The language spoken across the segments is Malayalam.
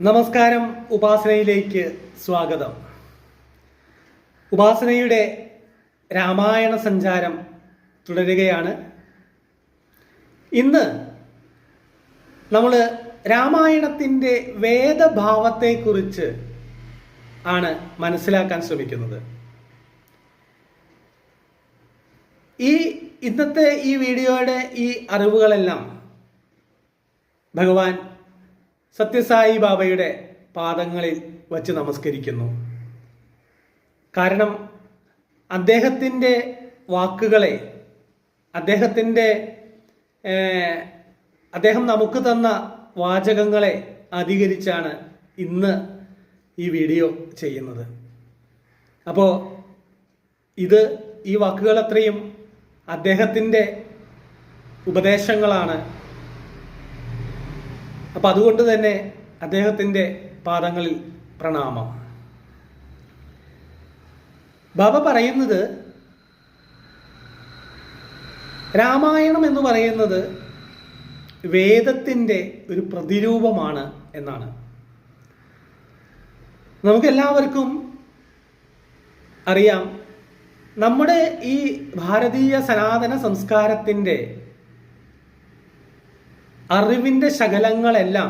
നമസ്കാരം. ഉപാസനയിലേക്ക് സ്വാഗതം. ഉപാസനയുടെ രാമായണ സഞ്ചാരം തുടരുകയാണ്. ഇന്ന് നമ്മൾ രാമായണത്തിൻ്റെ വേദഭാവത്തെക്കുറിച്ച് ആണ് മനസ്സിലാക്കാൻ ശ്രമിക്കുന്നത്. ഇന്നത്തെ ഈ വീഡിയോയുടെ ഈ അറിവുകളെല്ലാം ഭഗവാൻ സത്യസായി ബാബയുടെ പാദങ്ങളിൽ വച്ച് നമസ്കരിക്കുന്നു. കാരണം അദ്ദേഹത്തിൻ്റെ വാക്കുകളെ, അദ്ദേഹം നമുക്ക് തന്ന വാചകങ്ങളെ അധികരിച്ചാണ് ഇന്ന് ഈ വീഡിയോ ചെയ്യുന്നത്. അപ്പോൾ ഈ വാക്കുകൾ അത്രയും അദ്ദേഹത്തിൻ്റെ ഉപദേശങ്ങളാണ്. അപ്പം അതുകൊണ്ട് തന്നെ അദ്ദേഹത്തിൻ്റെ പാദങ്ങളിൽ പ്രണാമം. ബാബ പറയുന്നത് രാമായണം എന്ന് പറയുന്നത് വേദത്തിൻ്റെ ഒരു പ്രതിരൂപമാണ് എന്നാണ്. നമുക്കെല്ലാവർക്കും അറിയാം, നമ്മുടെ ഈ ഭാരതീയ സനാതന സംസ്കാരത്തിൻ്റെ അറിവിൻ്റെ ശകലങ്ങളെല്ലാം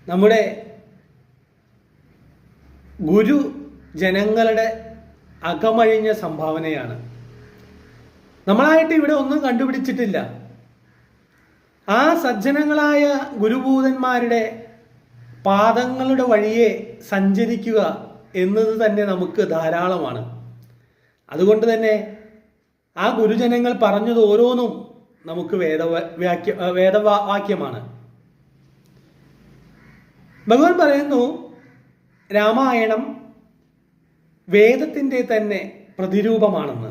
നമ്മുടെ ഗുരു ജനങ്ങളുടെ അകമഴിഞ്ഞ സംഭാവനയാണ്. നമ്മളായിട്ട് ഇവിടെ ഒന്നും കണ്ടുപിടിച്ചിട്ടില്ല. ആ സജ്ജനങ്ങളായ ഗുരുഭൂതന്മാരുടെ പാദങ്ങളുടെ വഴിയെ സഞ്ചരിക്കുക എന്നത് തന്നെ നമുക്ക് ധാരാളമാണ്. അതുകൊണ്ട് തന്നെ ആ ഗുരുജനങ്ങൾ പറഞ്ഞത് ഓരോന്നും നമുക്ക് വേദവാക്യമാണ്. ഭഗവാൻ പറയുന്നു, രാമായണം വേദത്തിൻ്റെ തന്നെ പ്രതിരൂപമാണെന്ന്.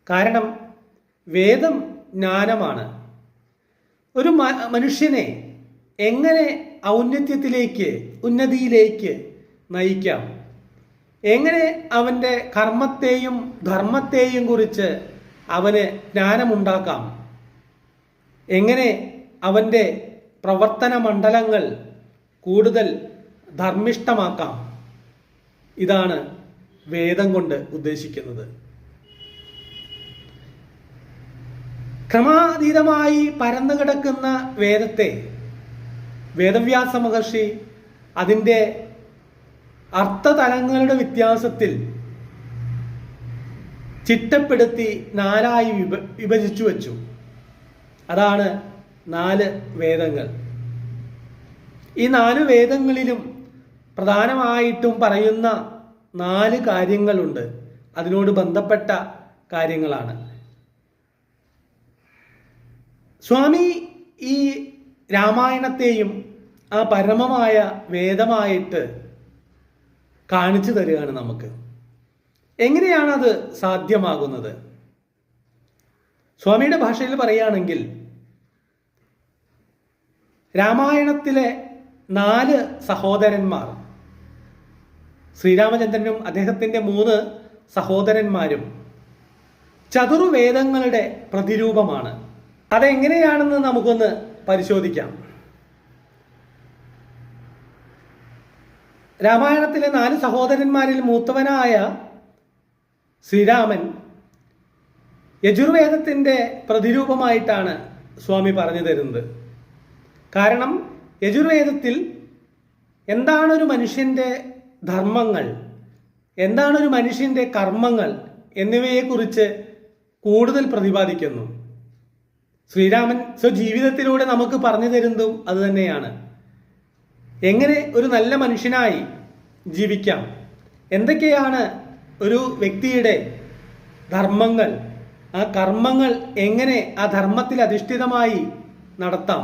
കാരണം വേദം ജ്ഞാനമാണ്. ഒരു മനുഷ്യനെ എങ്ങനെ ഉന്നതിയിലേക്ക് നയിക്കാം, എങ്ങനെ അവൻ്റെ കർമ്മത്തെയും ധർമ്മത്തെയും കുറിച്ച് അവന് ജ്ഞാനമുണ്ടാക്കാം, എങ്ങനെ അവൻ്റെ പ്രവർത്തന മണ്ഡലങ്ങൾ കൂടുതൽ ധർമ്മിഷ്ഠമാക്കാം, ഇതാണ് വേദം കൊണ്ട് ഉദ്ദേശിക്കുന്നത്. ക്രമാതീതമായി പരന്നു കിടക്കുന്ന വേദത്തെ വേദവ്യാസ മഹർഷി അതിൻ്റെ അർത്ഥതലങ്ങളുടെ വ്യത്യാസത്തിൽ ചിട്ടപ്പെടുത്തി 4 വിഭജിച്ചു വച്ചു. അതാണ് 4 വേദങ്ങൾ. ഈ 4 വേദങ്ങളിലും പ്രധാനമായിട്ടും പറയുന്ന 4 കാര്യങ്ങളുണ്ട്. അതിനോട് ബന്ധപ്പെട്ട കാര്യങ്ങളാണ്. സ്വാമി ഈ രാമായണത്തെയും ആ പരമമായ വേദമായിട്ട് കാണിച്ചു തരികയാണ് നമുക്ക്. എങ്ങനെയാണത് സാധ്യമാകുന്നത്? സ്വാമിയുടെ ഭാഷയിൽ പറയുകയാണെങ്കിൽ, രാമായണത്തിലെ 4 സഹോദരന്മാർ, ശ്രീരാമചന്ദ്രനും അദ്ദേഹത്തിൻ്റെ 3 സഹോദരന്മാരും ചതുർവേദങ്ങളുടെ പ്രതിരൂപമാണ്. അതെങ്ങനെയാണെന്ന് നമുക്കൊന്ന് പരിശോധിക്കാം. രാമായണത്തിലെ 4 സഹോദരന്മാരിൽ മൂത്തവനായ ശ്രീരാമൻ യജുർവേദത്തിൻ്റെ പ്രതിരൂപമായിട്ടാണ് സ്വാമി പറഞ്ഞു തരുന്നത്. കാരണം യജുർവേദത്തിൽ എന്താണൊരു മനുഷ്യൻ്റെ ധർമ്മങ്ങൾ, എന്താണൊരു മനുഷ്യൻ്റെ കർമ്മങ്ങൾ എന്നിവയെക്കുറിച്ച് കൂടുതൽ പ്രതിപാദിക്കുന്നു. ശ്രീരാമൻ സ്വജീവിതത്തിലൂടെ നമുക്ക് പറഞ്ഞു തരുന്നതും അതുതന്നെയാണ്. എങ്ങനെ ഒരു നല്ല മനുഷ്യനായി ജീവിക്കാം, എന്തൊക്കെയാണ് ഒരു വ്യക്തിയുടെ ധർമ്മങ്ങൾ, ആ കർമ്മങ്ങൾ എങ്ങനെ ആ ധർമ്മത്തിൽ അധിഷ്ഠിതമായി നടത്താം.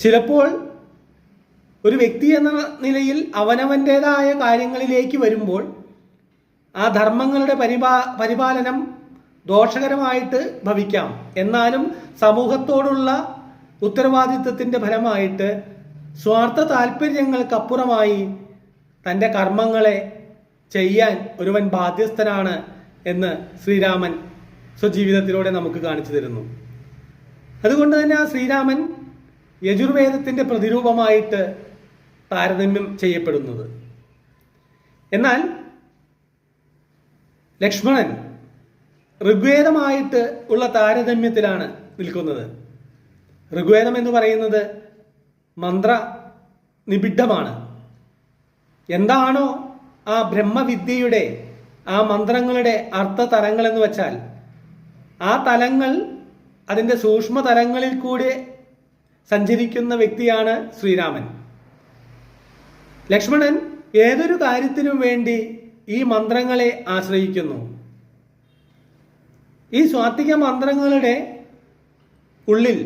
ചിലപ്പോൾ ഒരു വ്യക്തി എന്ന നിലയിൽ അവനവൻ്റേതായ കാര്യങ്ങളിലേക്ക് വരുമ്പോൾ ആ ധർമ്മങ്ങളുടെ പരിപാലനം ദോഷകരമായിട്ട് ഭവിക്കാം. എന്നാലും സമൂഹത്തോടുള്ള ഉത്തരവാദിത്വത്തിൻ്റെ ഫലമായിട്ട് സ്വാർത്ഥ താല്പര്യങ്ങൾക്കപ്പുറമായി തൻ്റെ കർമ്മങ്ങളെ ചെയ്യാൻ ഒരുവൻ ബാധ്യസ്ഥനാണ് എന്ന് ശ്രീരാമൻ സ്വജീവിതത്തിലൂടെ നമുക്ക് കാണിച്ചു തരുന്നു. അതുകൊണ്ട് തന്നെ ആ ശ്രീരാമൻ യജുർവേദത്തിൻ്റെ പ്രതിരൂപമായിട്ട് താരതമ്യം ചെയ്യപ്പെടുന്നത്. എന്നാൽ ലക്ഷ്മണൻ ഋഗ്വേദമായിട്ട് ഉള്ള താരതമ്യത്തിലാണ് നിൽക്കുന്നത്. ഋഗ്വേദം എന്ന് പറയുന്നത് മന്ത്ര നിബിഡമാണ്. എന്താണോ ആ ബ്രഹ്മവിദ്യയുടെ ആ മന്ത്രങ്ങളുടെ അർത്ഥതലങ്ങൾ എന്ന് വെച്ചാൽ ആ തലങ്ങൾ അതിൻ്റെ സൂക്ഷ്മ തലങ്ങളിൽ കൂടി സഞ്ചരിക്കുന്ന വ്യക്തിയാണ് ശ്രീരാമൻ. ലക്ഷ്മണൻ ഏതൊരു കാര്യത്തിനും വേണ്ടി ഈ മന്ത്രങ്ങളെ ആശ്രയിക്കുന്നു. ഈ സ്വാത്വിക മന്ത്രങ്ങളുടെ ഉള്ളിൽ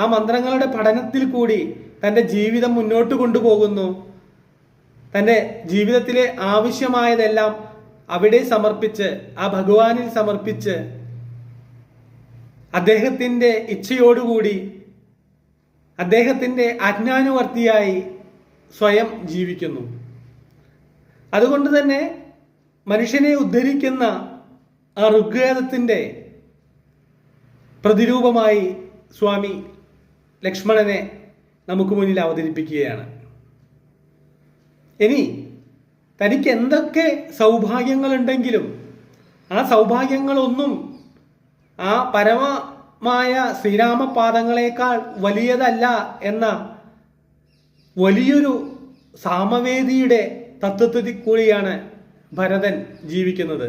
ആ മന്ത്രങ്ങളുടെ പഠനത്തിൽ കൂടി തൻ്റെ ജീവിതം മുന്നോട്ട് കൊണ്ടുപോകുന്നു. തൻ്റെ ജീവിതത്തിലെ ആവശ്യമായതെല്ലാം അവിടെ സമർപ്പിച്ച് ആ ഭഗവാനിൽ സമർപ്പിച്ച് അദ്ദേഹത്തിൻ്റെ ഇച്ഛയോടുകൂടി അദ്ദേഹത്തിൻ്റെ ആജ്ഞാനുവർത്തിയായി സ്വയം ജീവിക്കുന്നു. അതുകൊണ്ട് തന്നെ മനുഷ്യനെ ഉദ്ധരിക്കുന്ന ആ ഋഗ്വേദത്തിൻ്റെ പ്രതിരൂപമായി സ്വാമി ലക്ഷ്മണനെ നമുക്ക് മുന്നിൽ അവതരിപ്പിക്കുകയാണ്. ഇനി തനിക്ക് എന്തൊക്കെ സൗഭാഗ്യങ്ങളുണ്ടെങ്കിലും ആ സൗഭാഗ്യങ്ങളൊന്നും ആ പരമമായ ശ്രീരാമപാദങ്ങളെക്കാൾ വലിയതല്ല എന്ന വലിയൊരു സാമവേദിയുടെ തത്വത്തിൽ കൂടിയാണ് ഭരതൻ ജീവിക്കുന്നത്.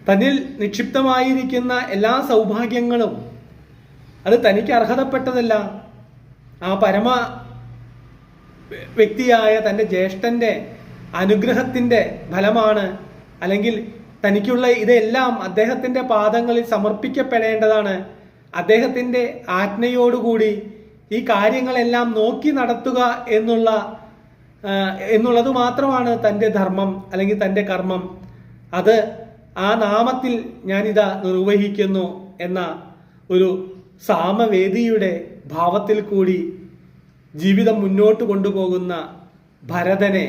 തന്നിൽ നിക്ഷിപ്തമായിരിക്കുന്ന എല്ലാ സൗഭാഗ്യങ്ങളും അത് തനിക്ക് അർഹതപ്പെട്ടതല്ല, ആ പരമ വ്യക്തിയായ തൻ്റെ ജ്യേഷ്ഠൻ്റെ അനുഗ്രഹത്തിൻ്റെ ഫലമാണ്. അല്ലെങ്കിൽ തനിക്കുള്ള ഇതെല്ലാം അദ്ദേഹത്തിൻ്റെ പാദങ്ങളിൽ സമർപ്പിക്കപ്പെടേണ്ടതാണ്. അദ്ദേഹത്തിൻ്റെ ആജ്ഞയോടുകൂടി ഈ കാര്യങ്ങളെല്ലാം നോക്കി നടത്തുക എന്നുള്ളത് മാത്രമാണ് തൻ്റെ ധർമ്മം അല്ലെങ്കിൽ തൻ്റെ കർമ്മം. അത് ആ നാമത്തിൽ ഞാനിതാ നിർവഹിക്കുന്നു എന്ന ഒരു സാമവേദിയുടെ ഭാവത്തിൽ കൂടി ജീവിതം മുന്നോട്ട് കൊണ്ടുപോകുന്ന ഭരതനെ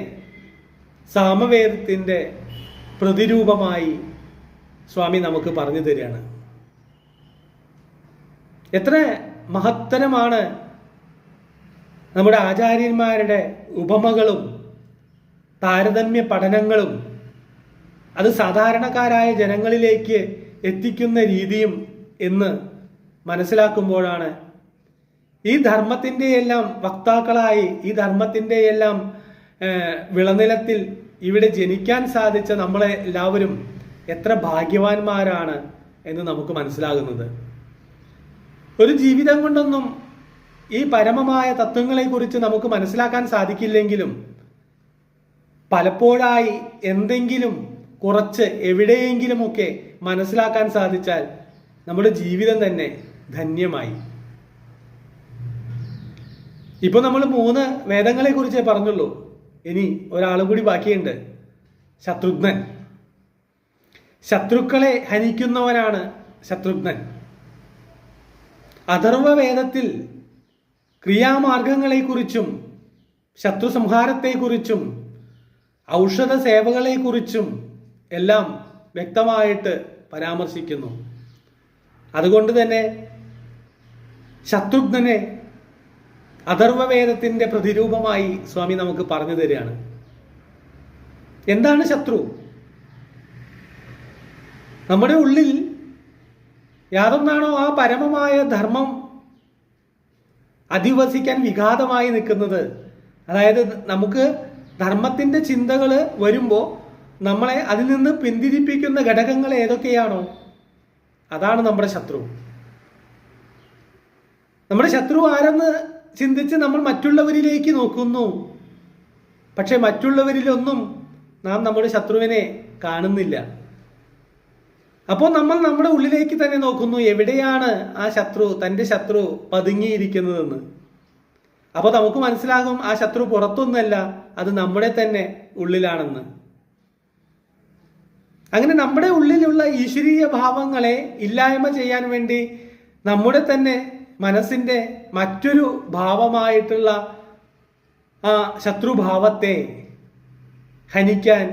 സാമവേദത്തിൻ്റെ പ്രതിരൂപമായി സ്വാമി നമുക്ക് പറഞ്ഞു തരികയാണ്. എത്ര മഹത്തരമാണ് നമ്മുടെ ആചാര്യന്മാരുടെ ഉപമകളും താരതമ്യ പഠനങ്ങളും അത് സാധാരണക്കാരായ ജനങ്ങളിലേക്ക് എത്തിക്കുന്ന രീതിയും എന്ന് മനസ്സിലാക്കുമ്പോഴാണ് ഈ ധർമ്മത്തിൻ്റെ എല്ലാം വക്താക്കളായി ഈ ധർമ്മത്തിൻ്റെ എല്ലാം വിളനിലത്തിൽ ഇവിടെ ജനിക്കാൻ സാധിച്ച നമ്മളെ എല്ലാവരും എത്ര ഭാഗ്യവാന്മാരാണ് എന്ന് നമുക്ക് മനസ്സിലാകുന്നത്. ഒരു ജീവിതം കൊണ്ടൊന്നും ഈ പരമമായ തത്വങ്ങളെക്കുറിച്ച് നമുക്ക് മനസ്സിലാക്കാൻ സാധിക്കില്ലെങ്കിലും പലപ്പോഴായി എന്തെങ്കിലും കുറച്ച് എവിടെയെങ്കിലുമൊക്കെ മനസ്സിലാക്കാൻ സാധിച്ചാൽ നമ്മുടെ ജീവിതം തന്നെ ധന്യമായി. ഇപ്പൊ നമ്മൾ 3 വേദങ്ങളെ കുറിച്ചേ പറഞ്ഞുള്ളൂ. ഇനി ഒരാൾ കൂടി ബാക്കിയുണ്ട്, ശത്രുഘ്നൻ. ശത്രുക്കളെ ഹനിക്കുന്നവനാണ് ശത്രുഘ്നൻ. അഥർവ വേദത്തിൽ ക്രിയാമാർഗങ്ങളെക്കുറിച്ചും ശത്രു സംഹാരത്തെക്കുറിച്ചും ഔഷധ സേവകളെക്കുറിച്ചും എല്ലാം വ്യക്തമായിട്ട് പരാമർശിക്കുന്നു. അതുകൊണ്ട് തന്നെ ശത്രുഘ്നനെ അഥർവവേദത്തിൻ്റെ പ്രതിരൂപമായി സ്വാമി നമുക്ക് പറഞ്ഞു തരികയാണ്. എന്താണ് ശത്രു? നമ്മുടെ ഉള്ളിൽ യാതൊന്നാണോ ആ പരമമായ ധർമ്മം അധിവസിക്കാൻ വിഘാതമായി നിൽക്കുന്നത്, അതായത് നമുക്ക് ധർമ്മത്തിൻ്റെ ചിന്തകൾ വരുമ്പോൾ നമ്മളെ അതിൽ നിന്ന് പിന്തിരിപ്പിക്കുന്ന ഘടകങ്ങൾ ഏതൊക്കെയാണോ അതാണ് നമ്മുടെ ശത്രു. നമ്മുടെ ശത്രു ആരെന്ന് ചിന്തിച്ച് നമ്മൾ മറ്റുള്ളവരിലേക്ക് നോക്കുന്നു. പക്ഷെ മറ്റുള്ളവരിലൊന്നും നാം നമ്മുടെ ശത്രുവിനെ കാണുന്നില്ല. അപ്പോൾ നമ്മൾ നമ്മുടെ ഉള്ളിലേക്ക് തന്നെ നോക്കുന്നു, എവിടെയാണ് ആ ശത്രു, തൻ്റെ ശത്രു പതുങ്ങിയിരിക്കുന്നതെന്ന്. അപ്പോൾ നമുക്ക് മനസ്സിലാകും ആ ശത്രു പുറത്തൊന്നല്ല, അത് നമ്മുടെ തന്നെ ഉള്ളിലാണെന്ന്. അങ്ങനെ നമ്മുടെ ഉള്ളിലുള്ള ഈശ്വരീയ ഭാവങ്ങളെ ഇല്ലായ്മ ചെയ്യാൻ വേണ്ടി നമ്മുടെ തന്നെ മനസ്സിൻ്റെ മറ്റൊരു ഭാവമായിട്ടുള്ള ആ ശത്രുഭാവത്തെ ഹനിക്കാൻ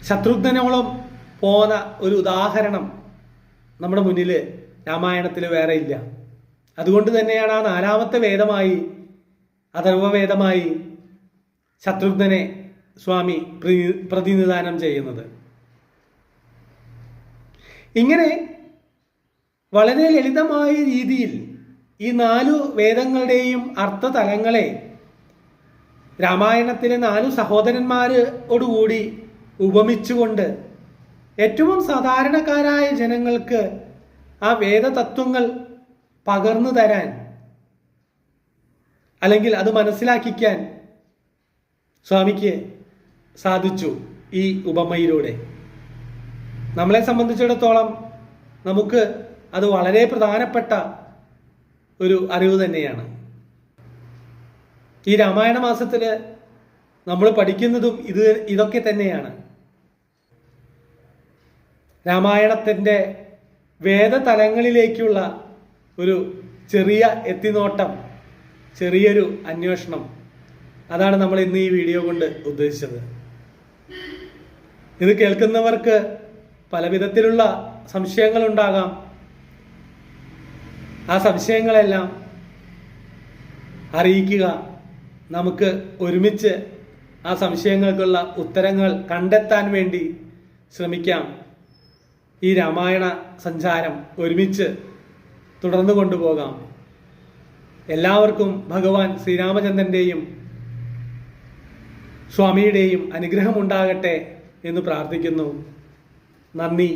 ശത്രുഘ്നനോളം പോന്ന ഒരു ഉദാഹരണം നമ്മുടെ മുന്നിൽ രാമായണത്തിൽ വേറെ ഇല്ല. അതുകൊണ്ട് തന്നെയാണ് ആ 4ാമത്തെ വേദമായി, അഥർവവേദമായി ശത്രുഘ്നനെ സ്വാമി പ്രതിനിധാനം ചെയ്യുന്നത്. ഇങ്ങനെ വളരെ ലളിതമായ രീതിയിൽ ഈ 4 വേദങ്ങളുടെയും അർത്ഥതലങ്ങളെ രാമായണത്തിലെ 4 സഹോദരന്മാരോടുകൂടി ഉപമിച്ചുകൊണ്ട് ഏറ്റവും സാധാരണക്കാരായ ജനങ്ങൾക്ക് ആ വേദതത്വങ്ങൾ പകർന്നു തരാൻ, അല്ലെങ്കിൽ അത് മനസ്സിലാക്കിക്കാൻ സ്വാമിക്ക് സാധിച്ചു ഈ ഉപമയിലൂടെ. നമ്മളെ സംബന്ധിച്ചിടത്തോളം നമുക്ക് അത് വളരെ പ്രധാനപ്പെട്ട ഒരു അറിവ് തന്നെയാണ്. ഈ രാമായണ മാസത്തിൽ നമ്മൾ പഠിക്കുന്നതും ഇതൊക്കെ തന്നെയാണ്. രാമായണത്തിൻ്റെ വേദതലങ്ങളിലേക്കുള്ള ഒരു ചെറിയ എത്തിനോട്ടം, ചെറിയൊരു അന്വേഷണം, അതാണ് നമ്മൾ ഇന്ന് ഈ വീഡിയോ കൊണ്ട് ഉദ്ദേശിച്ചത്. ഇത് കേൾക്കുന്നവർക്ക് പല വിധത്തിലുള്ള സംശയങ്ങളുണ്ടാകാം. ആ സംശയങ്ങളെല്ലാം അറിയിക്കുക. നമുക്ക് ഒരുമിച്ച് ആ സംശയങ്ങൾക്കുള്ള ഉത്തരങ്ങൾ കണ്ടെത്താൻ വേണ്ടി ശ്രമിക്കാം. ഈ രാമായണ സഞ്ചാരം ഒരുമിച്ച് തുടർന്നു കൊണ്ടുപോകാം. എല്ലാവർക്കും ഭഗവാൻ ശ്രീരാമചന്ദ്രൻ്റെയും സ്വാമിയുടെയും അനുഗ്രഹമുണ്ടാകട്ടെ എന്ന് പ്രാർത്ഥിക്കുന്നു. നന്ദി,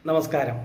നമസ്കാരം.